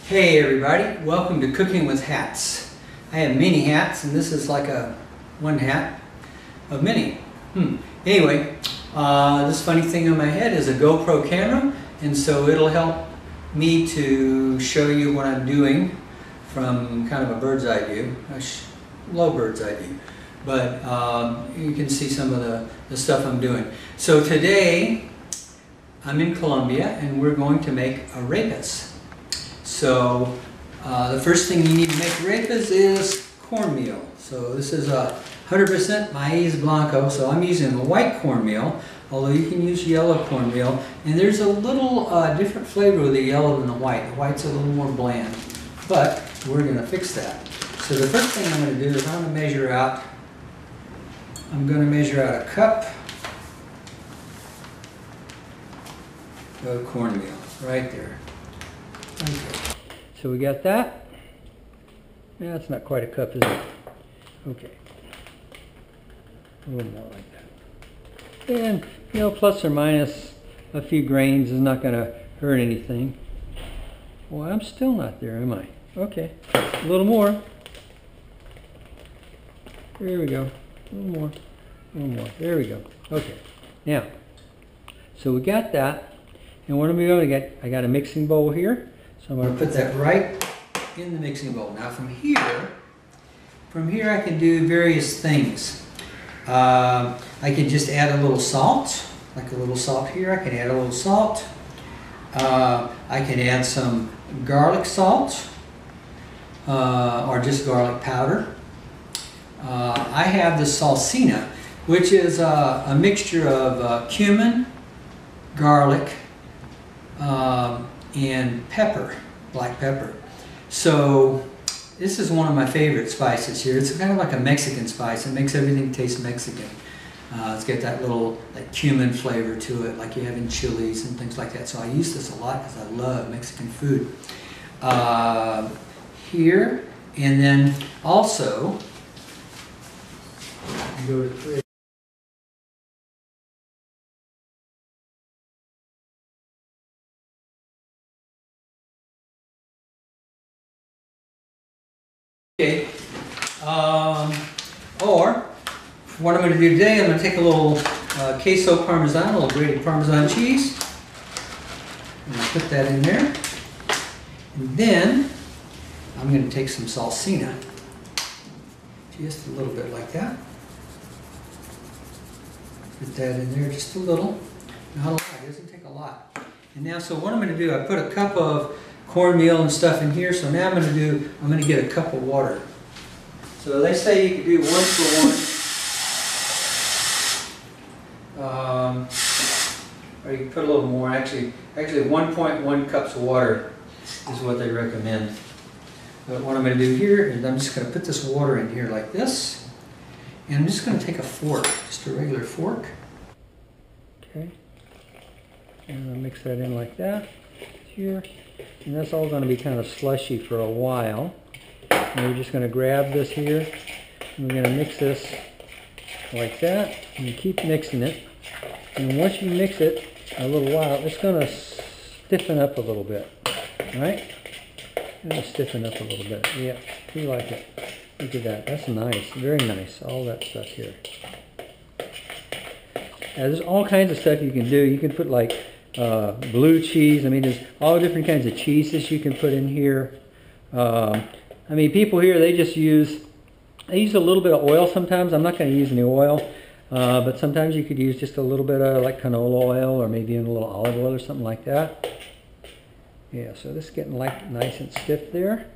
Hey everybody, welcome to Cooking with Hats. I have many hats and this is like a one hat of many. Anyway, this funny thing on my head is a GoPro camera, and so it'll help me to show you what I'm doing from kind of a bird's eye view, low bird's eye view. But you can see some of the stuff I'm doing. So today I'm in Colombia and we're going to make arepas. So the first thing you need to make arepas is cornmeal. So this is a 100% maize blanco, so I'm using a white cornmeal, although you can use yellow cornmeal. And there's a little different flavor with the yellow than the white. The white's a little more bland, but we're going to fix that. So the first thing I'm going to do is I'm going to measure out a cup of cornmeal right there. Okay. So we got that. Yeah, it's not quite a cup, is it? Okay. A little more like that. And, you know, plus or minus a few grains is not going to hurt anything. Well, I'm still not there, am I? Okay. A little more. There we go. A little more. A little more. There we go. Okay. Now, so we got that. And what am I going to get? I got a mixing bowl here. So I'm going to put that right in the mixing bowl. Now from here I can do various things. I can just add a little salt, like a little salt here. I can add a little salt. I can add some garlic salt or just garlic powder. I have the salsina, which is a mixture of cumin, garlic, and pepper, black pepper. So this is one of my favorite spices here. It's kind of like a Mexican spice. It makes everything taste Mexican. It's got that little cumin flavor to it, like you have in chilies and things like that. So I use this a lot because I love Mexican food. Here, and then also go to the fridge. Okay, or what I'm going to do today, I'm going to take a little queso parmesan, a little grated parmesan cheese, and I'll put that in there, and then I'm going to take some salsina, just a little bit like that, put that in there just a little, not a lot, it doesn't take a lot. And now, so what I'm going to do, I put a cup of cornmeal and stuff in here, so now I'm going to get a cup of water. So they say you can do 1 for 1, or you can put a little more. Actually 1.1 cups of water is what they recommend. But what I'm going to do here is I'm just going to put this water in here like this, and I'm just going to take a fork, just a regular fork. Okay, and I'll mix that in like that here. And that's all going to be kind of slushy for a while. And we're just going to grab this here, and we're going to mix this like that, and you keep mixing it. And once you mix it a little while, it's going to stiffen up a little bit. Alright? It's going to stiffen up a little bit. Yeah, we like it. Look at that. That's nice. Very nice. All that stuff here. Now, there's all kinds of stuff you can do. You can put like blue cheese. I mean, there's all different kinds of cheeses you can put in here. I mean, people here, they use a little bit of oil sometimes. I'm not going to use any oil, but sometimes you could use just a little bit of like canola oil, or maybe even a little olive oil or something like that. Yeah, so this is getting like nice and stiff there.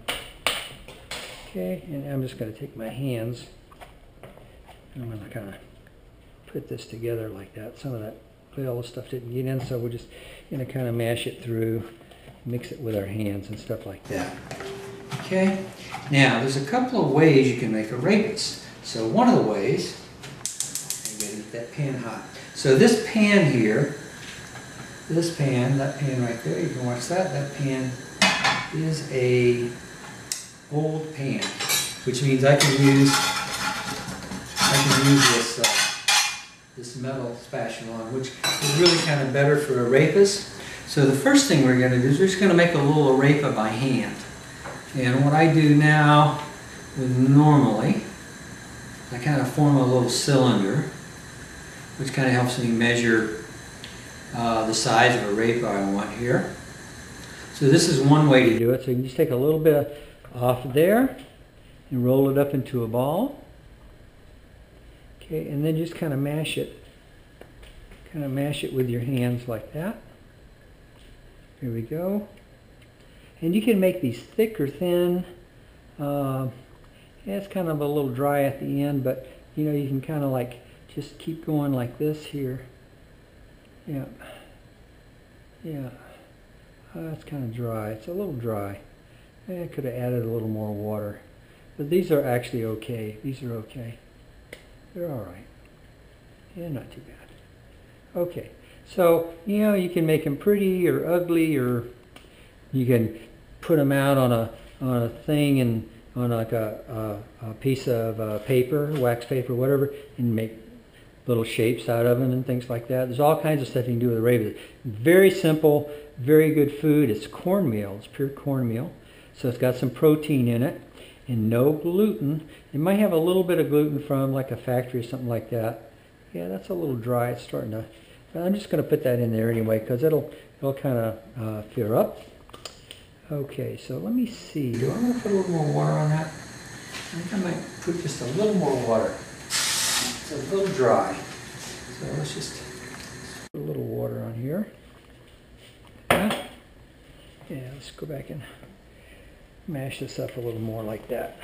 Okay, and I'm just going to take my hands, and I'm going to kind of put this together like that. Some of that all the stuff didn't get in, so we're just going to kind of mash it through, mix it with our hands and stuff like that. Okay, now there's a couple of ways you can make arepas. So one of the ways, I'm going to get that pan hot. So this pan here, that pan right there, you can watch that. That pan is a old pan, which means I can use this metal spatula, which is really kind of better for arepas. So the first thing we're going to do is we're just going to make a little arepa by hand. And what I do now, normally, I kind of form a little cylinder, which kind of helps me measure the size of arepa I want here. So this is one way to do it. So you can just take a little bit off there and roll it up into a ball. Okay, and then just kind of mash it. Kind of mash it with your hands like that. Here we go. And you can make these thick or thin. Yeah, it's kind of a little dry at the end, but you know, you can kind of like just keep going like this here. Yeah. Yeah. It's kind of dry. It's a little dry. I could have added a little more water. But these are actually okay. These are okay. They're all right. Yeah, not too bad. Okay. So, you know, you can make them pretty or ugly, or you can put them out on a thing and on like a piece of paper, wax paper, whatever, and make little shapes out of them and things like that. There's all kinds of stuff you can do with arepas. Very simple, very good food. It's cornmeal. It's pure cornmeal. So it's got some protein in it and no gluten. It might have a little bit of gluten from like a factory or something like that. Yeah, that's a little dry. It's starting to... But I'm just going to put that in there anyway because it'll kind of fill up. Okay, so let me see. Do I want to put a little more water on that? I think I might put just a little more water. It's a little dry. So let's just put a little water on here. Yeah, let's go back and mash this up a little more like that.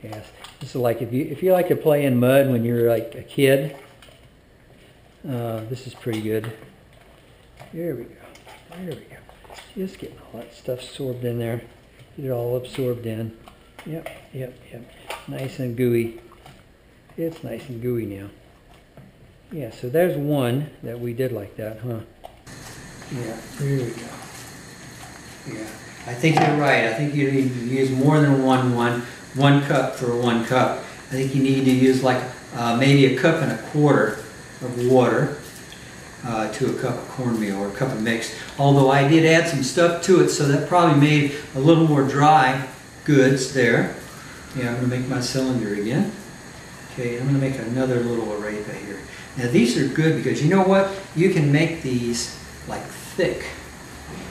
Yes, this is like if you like to play in mud when you're like a kid. This is pretty good. There we go. There we go. Just getting all that stuff absorbed in there. Get it all absorbed in. Yep, yep, yep. Nice and gooey. It's nice and gooey now. Yeah, so there's one that we did like that, huh? Yeah, there we go. Yeah, I think you're right. I think you need to use more than one cup for 1 cup. I think you need to use like maybe 1.25 cups of water to a cup of cornmeal or a cup of mix. Although I did add some stuff to it, so that probably made a little more dry goods there. Yeah, I'm going to make my cylinder again. Okay, I'm going to make another little arepa here. Now these are good because you know what? You can make these like thick.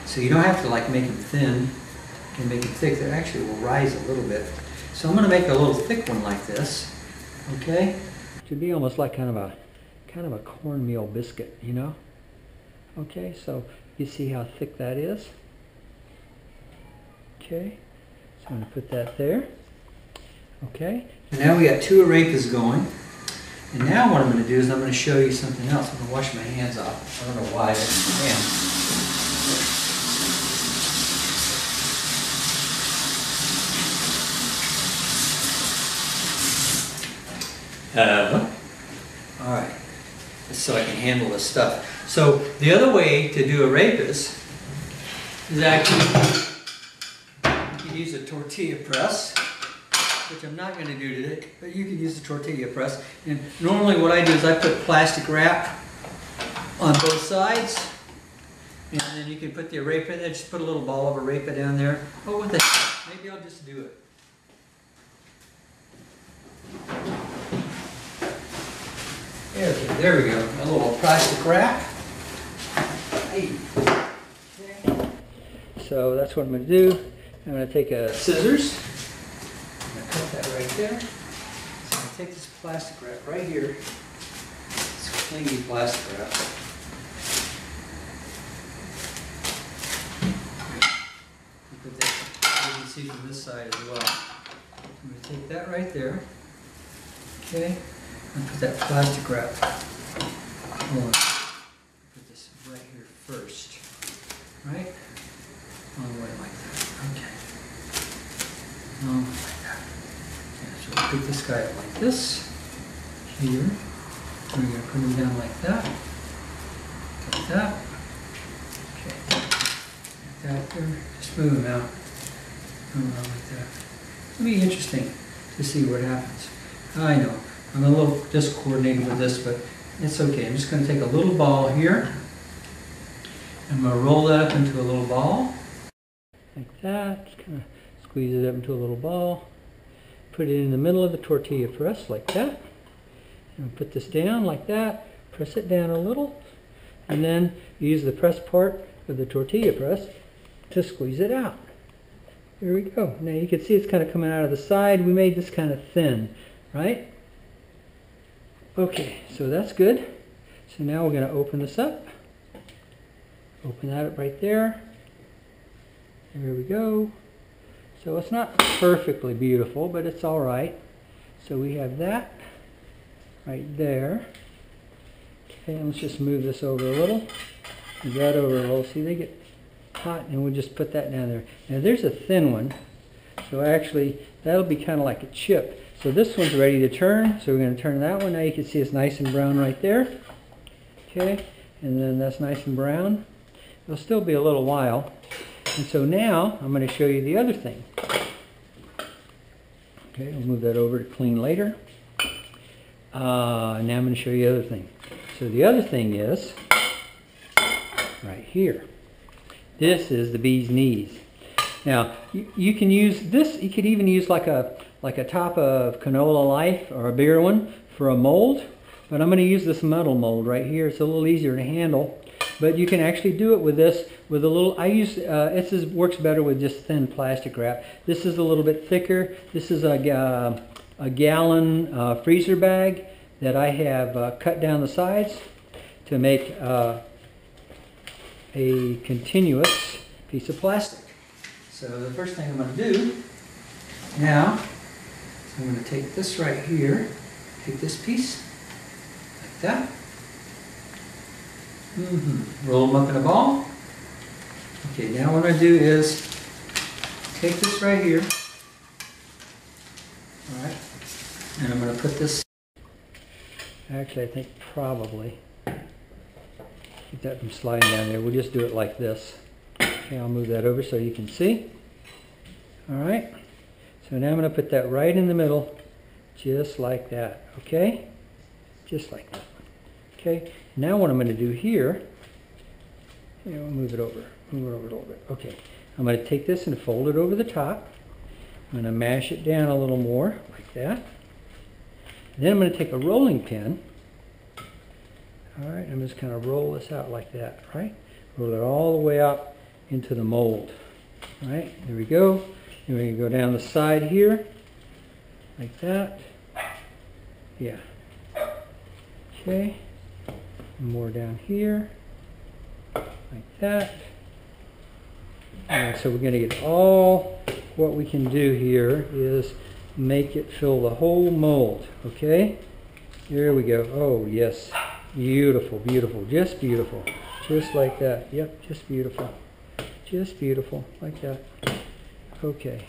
So you don't have to like make them thin. You can make them thick. They actually will rise a little bit. So I'm going to make a little thick one like this. Okay? It should be almost like kind of a cornmeal biscuit, you know? Okay, so you see how thick that is? Okay, so I'm going to put that there. Okay, and now we got 2 arepas going. And now what I'm going to do is I'm going to show you something else. I'm going to wash my hands off. I don't know why I didn't. All right. So I can handle this stuff. So the other way to do arepas is actually you can use a tortilla press, which I'm not going to do today, but you can use the tortilla press. And normally what I do is I put plastic wrap on both sides, and then you can put the arepa in there. Just put a little ball of arepa down there. Oh, what the heck? Maybe I'll just do it. There we go. A little plastic wrap. Hey. Okay. So that's what I'm going to do. I'm going to take a scissors. I'm going to cut that right there. So I'm going to take this plastic wrap right here. This clingy plastic wrap. Put that, you can see from this side as well. I'm going to take that right there. Okay. And put that plastic wrap on. Put this right here first. Right? All the way like that. Okay. All the way like that. Yeah, so we'll put this guy up like this. Here. We're going to put him down like that. Like that. Okay. Like that there. Just move him out. Move him out like that. It'll be interesting to see what happens. I know. I'm a little discoordinated with this, but it's okay. I'm just going to take a little ball here, I'm going to roll that up into a little ball. Like that. Just kind of squeeze it up into a little ball. Put it in the middle of the tortilla press like that. And put this down like that. Press it down a little. And then use the press part of the tortilla press to squeeze it out. Here we go. Now you can see it's kind of coming out of the side. We made this kind of thin, right? Okay, so that's good. So now we're going to open this up. Open that up right there. There we go. So it's not perfectly beautiful, but it's all right. So we have that right there. Okay, and let's just move this over a little. Move that over a little. See, they get hot, and we'll just put that down there. Now there's a thin one. So actually, that'll be kind of like a chip. So this one's ready to turn. So we're going to turn that one. Now you can see it's nice and brown right there. Okay, and then that's nice and brown. It'll still be a little while. And so now I'm going to show you the other thing. Okay, I'll move that over to clean later. Now I'm going to show you the other thing. So the other thing is right here. This is the bee's knees. Now you can use this. You could even use like a top of canola life or a bigger one for a mold. But I'm going to use this metal mold right here. It's a little easier to handle. But you can actually do it with this, with a little, I use, works better with just thin plastic wrap. This is a little bit thicker. This is a gallon freezer bag that I have cut down the sides to make a continuous piece of plastic. So the first thing I'm going to do now is I'm going to take this right here, take this piece, like that. Roll them up in a ball. Okay, now what I'm going to do is take this right here. Alright. And I'm going to put this. Actually, I think probably. Keep that from sliding down there. We'll just do it like this. Okay, I'll move that over so you can see. Alright. So now I'm going to put that right in the middle. Just like that. Okay? Just like that. Okay, now what I'm going to do here, move it over a little bit. Okay, I'm going to take this and fold it over the top. I'm going to mash it down a little more, like that. And then I'm going to take a rolling pin. All right, I'm just going to roll this out like that, right? Roll it all the way out into the mold. All right, there we go. And we're going to go down the side here, like that. Yeah. Okay. More down here, like that. And so we're going to get all, what we can do here is make it fill the whole mold, okay? There we go. Oh, yes. Beautiful, beautiful, just beautiful. Just like that. Yep, just beautiful. Just beautiful, like that. Okay.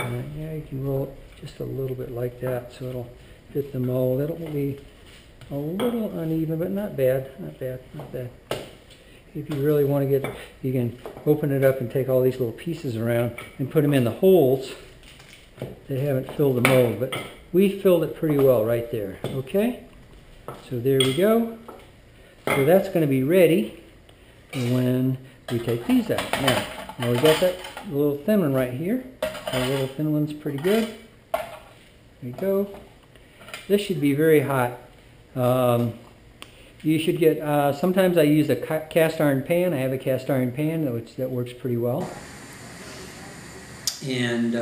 And yeah, you can roll it just a little bit like that so it'll fit the mold. It'll be a little uneven, but not bad, not bad, not bad. If you really want to get it, you can open it up and take all these little pieces around and put them in the holes that haven't filled the mold, but we filled it pretty well right there, okay? So there we go. So that's going to be ready for when we take these out. Now we got that little thin one right here. That little thin one's pretty good. There you go. This should be very hot. You should get, sometimes I use a cast iron pan. I have a cast iron pan that works pretty well. And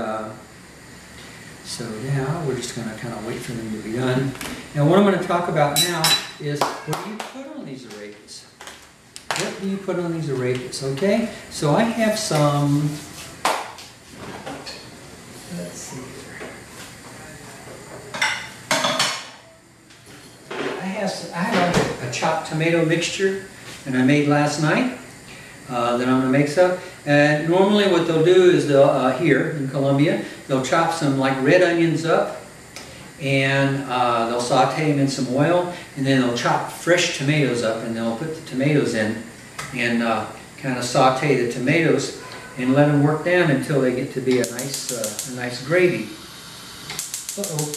so now we're just going to kind of wait for them to be done. Now what I'm going to talk about now is what do you put on these arepas? What do you put on these arepas, okay? So I have some, let's see here. I have a chopped tomato mixture that I made last night that I'm going to make some. And normally what they'll do is they'll, here in Colombia, they'll chop some like red onions up and they'll saute them in some oil, and then they'll chop fresh tomatoes up and they'll put the tomatoes in and kind of saute the tomatoes and let them work down until they get to be a nice gravy. Uh-oh.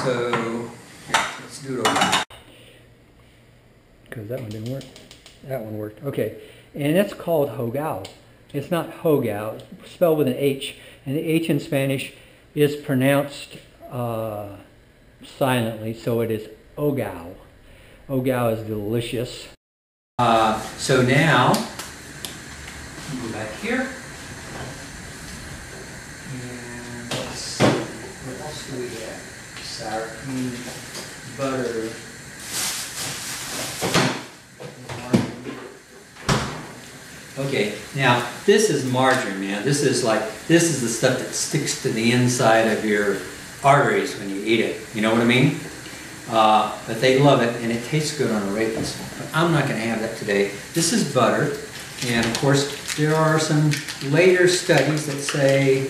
So, here, let's do it over. Because that one didn't work. that one worked. Okay, and it's called hogao. It's not hogao, it's spelled with an H, and the H in Spanish is pronounced silently, so it is ogao. Ogao is delicious. So now, go back here, and let's see, what else do we have? Sour cream, butter. Okay, now this is margarine, man. This is the stuff that sticks to the inside of your arteries when you eat it. You know what I mean? But they love it, and it tastes good on arepas. But I'm not going to have that today. This is butter, and of course there are some later studies that say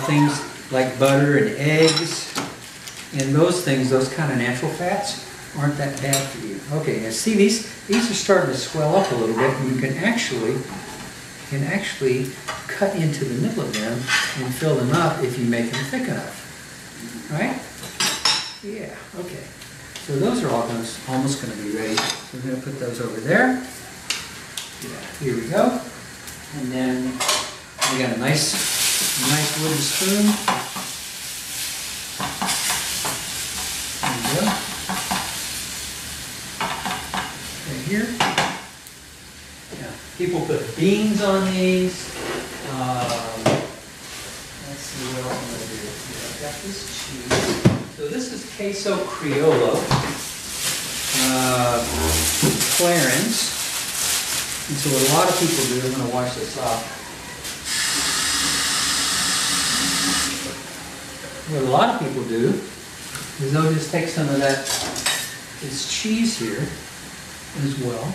things like butter and eggs, and those things, those kind of natural fats, aren't that bad for you. Okay, now see these are starting to swell up a little bit, and you can actually cut into the middle of them and fill them up if you make them thick enough. Right? Yeah, okay. So those are all almost going to be ready. So we're going to put those over there. Yeah, here we go. And then we got a nice wooden spoon. There we go. Here. Yeah, people put beans on these. Let's see what else I'm going to do. Here, I've got this cheese. So this is queso criollo, Clarence. And so what a lot of people do, I'm going to wash this off. What a lot of people do is they'll just take some of this cheese here as well.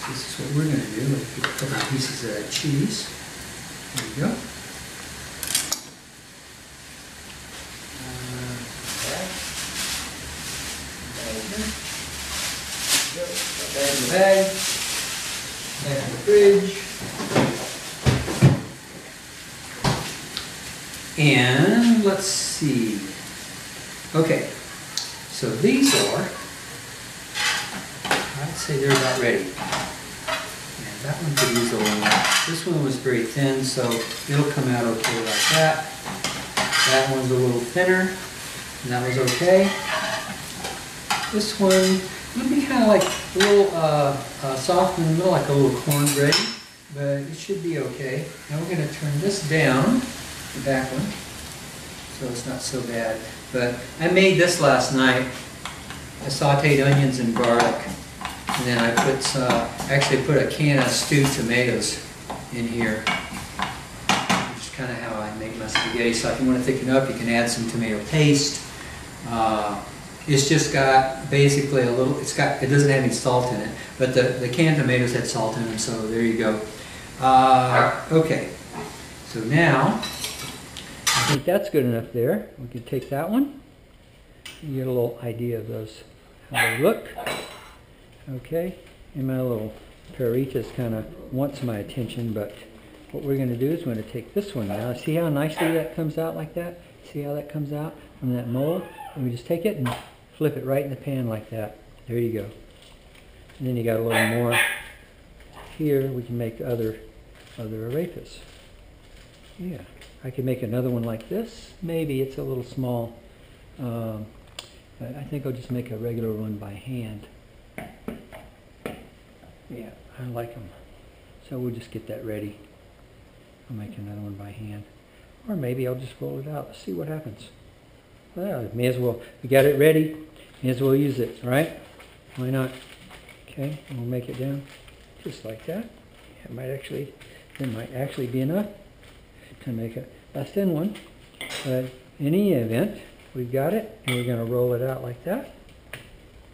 This is what we're going to do. We'll put a couple of pieces of that cheese. There we go. Bag in the bag. Back in the fridge. And let's see. Okay. So these are, I'd say they're about ready. And that one could use a little more. This one was very thin, so it'll come out okay like that. That one's a little thinner, and that was okay. This one would be kind of like a little soft in the middle, like a little cornbread, but it should be okay. Now we're going to turn this down, the back one, so it's not so bad. But I made this last night. I sauteed onions and garlic, and then I actually put a can of stewed tomatoes in here, which is kind of how I make my spaghetti. So if you want to thicken it up, you can add some tomato paste. It's just got basically a little. It doesn't have any salt in it, but the canned tomatoes had salt in them, so there you go. Okay, so now. I think that's good enough there. We can take that one and get a little idea of those, how they look. Okay, and my little Arepas kind of wants my attention, but what we're going to do is we're going to take this one now. See how nicely that comes out like that? See how that comes out from that mold? And we just take it and flip it right in the pan like that. There you go. And then you got a little more here. We can make other arepas. Yeah. I could make another one like this. Maybe it's a little small. But I think I'll just make a regular one by hand. Yeah, I like them. So we'll just get that ready. I'll make another one by hand. Or maybe I'll just roll it out. Let's see what happens. Well, may as well. We got it ready. May as well use it, right? Why not? Okay, and we'll make it down just like that. It might actually be enough to make a thin one, but in any event, we've got it, and we're going to roll it out like that,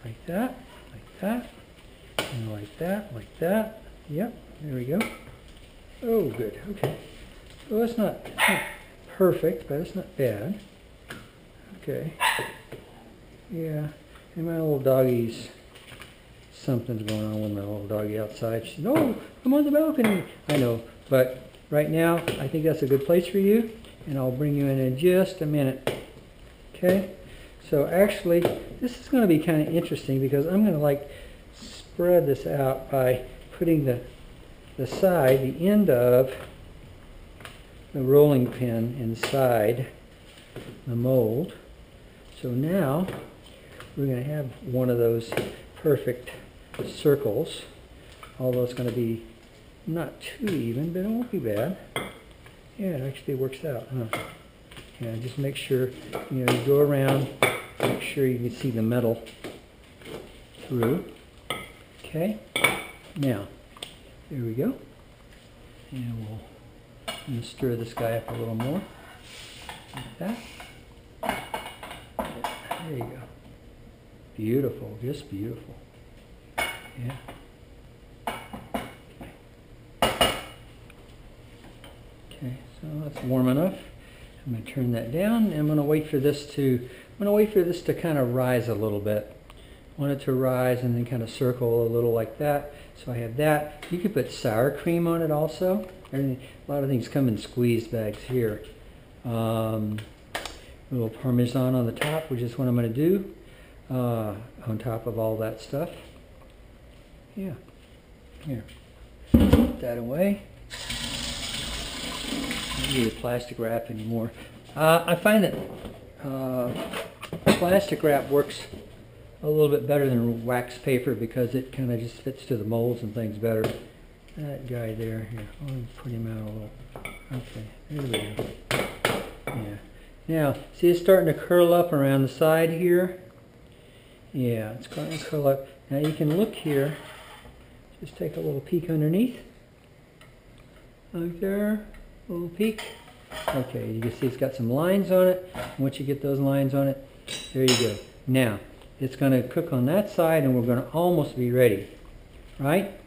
like that, like that, and like that, like that. Yep, there we go. Oh, good. Okay. So it's not perfect, but it's not bad. Okay. Yeah. And my little doggies, something's going on with my little doggie outside. She's, oh, I'm on the balcony. I know, but right now, I think that's a good place for you, and I'll bring you in just a minute. Okay? So actually, this is going to be kind of interesting because I'm going to like spread this out by putting the side, the end of the rolling pin inside the mold. So now we're going to have one of those perfect circles, although it's going to be not too even, but it won't be bad. Yeah, it actually works out, huh? Yeah, just make sure, you know, you go around, make sure you can see the metal through. Okay, now, there we go. And we'll stir this guy up a little more, like that. There you go. Beautiful, just beautiful. Yeah. Okay, so that's warm enough. I'm going to turn that down, and I'm going to wait for this to kind of rise a little bit. I want it to rise and then kind of circle a little like that. So I have that. You could put sour cream on it also. A lot of things come in squeeze bags here. A little Parmesan on the top, which is what I'm going to do on top of all that stuff. Yeah. Here. Put that away. Don't need a plastic wrap anymore. I find that plastic wrap works a little bit better than wax paper because it kind of just fits to the molds and things better. That guy there, here, I'll put him out a little. Okay, there we go. Yeah. Now, see it's starting to curl up around the side here? Yeah, it's going to curl up. Now you can look here, just take a little peek underneath. Like there, a little peek. Okay, you can see it's got some lines on it. Once you get those lines on it, there you go. Now, it's going to cook on that side and we're going to almost be ready, right?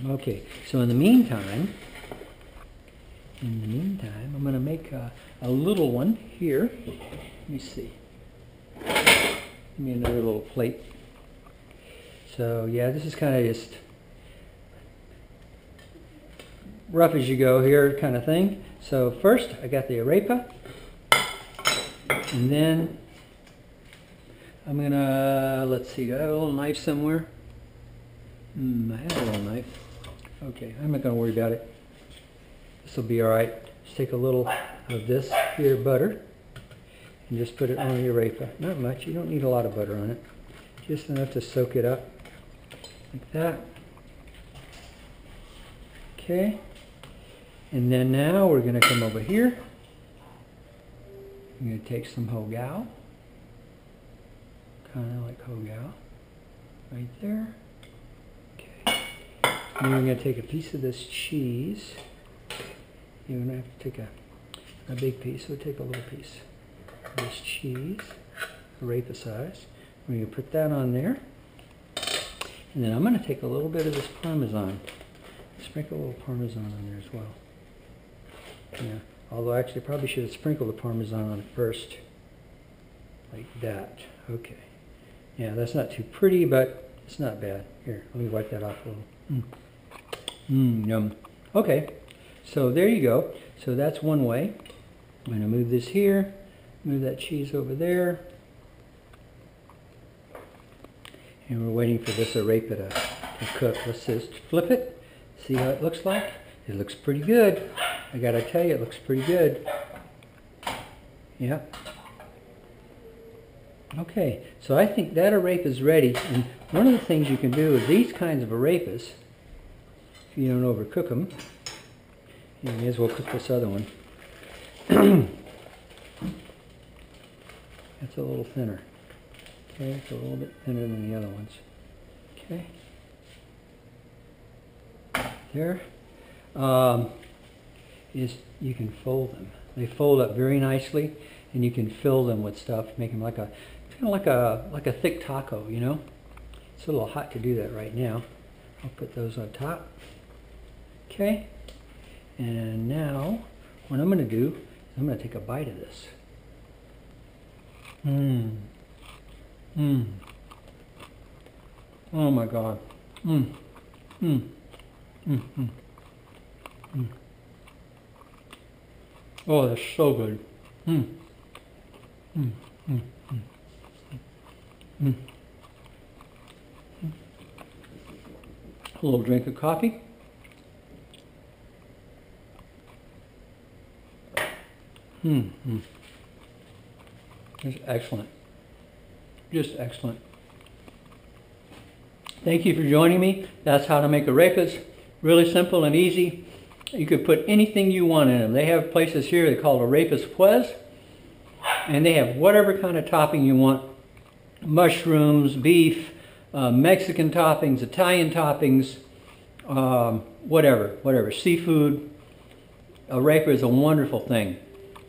Okay, so in the meantime, I'm going to make a little one here. Let me see. Give me another little plate. So yeah, this is kind of just rough as you go here kind of thing. So first I got the arepa, and then I'm gonna, let's see, do I have a little knife somewhere? I have a little knife. Okay, I'm not gonna worry about it. This will be alright. Just take a little of this here butter and just put it on the arepa. Not much, you don't need a lot of butter on it. Just enough to soak it up. Like that. Okay. And then now we're going to come over here. I'm going to take some hogao. Kind of like hogao. Right there. Okay. And then we're going to take a piece of this cheese. You're going to have to take a big piece, so take a little piece of this cheese, arepa size. We're going to put that on there. And then I'm going to take a little bit of this Parmesan. Sprinkle a little Parmesan on there as well. Yeah, although actually I probably should have sprinkled the Parmesan on it first. Like that. Okay. Yeah, that's not too pretty, but it's not bad. Here, let me wipe that off a little. Yum. Okay, so there you go. So that's one way. I'm going to move this here, move that cheese over there. And we're waiting for this arepa to cook. Let's just flip it, see how it looks like. It looks pretty good. I gotta tell you, it looks pretty good. Yeah. Okay, so I think that arepa is ready. And one of the things you can do with these kinds of arepas, if you don't overcook them, you may as well cook this other one. That's a little thinner. Okay, it's a little bit thinner than the other ones. Okay. There. You can fold them. They fold up very nicely, and you can fill them with stuff, make them like a kind of like a thick taco, you know. It's a little hot to do that right now. I'll put those on top. Okay. And now, what I'm going to do is I'm going to take a bite of this. Oh my God. Oh, that's so good. Mm, mm, mm. A little drink of coffee. It's excellent. Just excellent. Thank you for joining me. That's how to make arepas. Really simple and easy. You could put anything you want in them. They have places here they call arepas pues, and they have whatever kind of topping you want. Mushrooms, beef, Mexican toppings, Italian toppings, whatever, seafood. Arepa is a wonderful thing,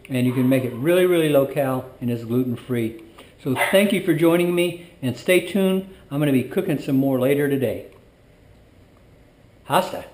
and you can make it really, really low-cal, and it's gluten-free. So thank you for joining me, and stay tuned. I'm going to be cooking some more later today. Hasta.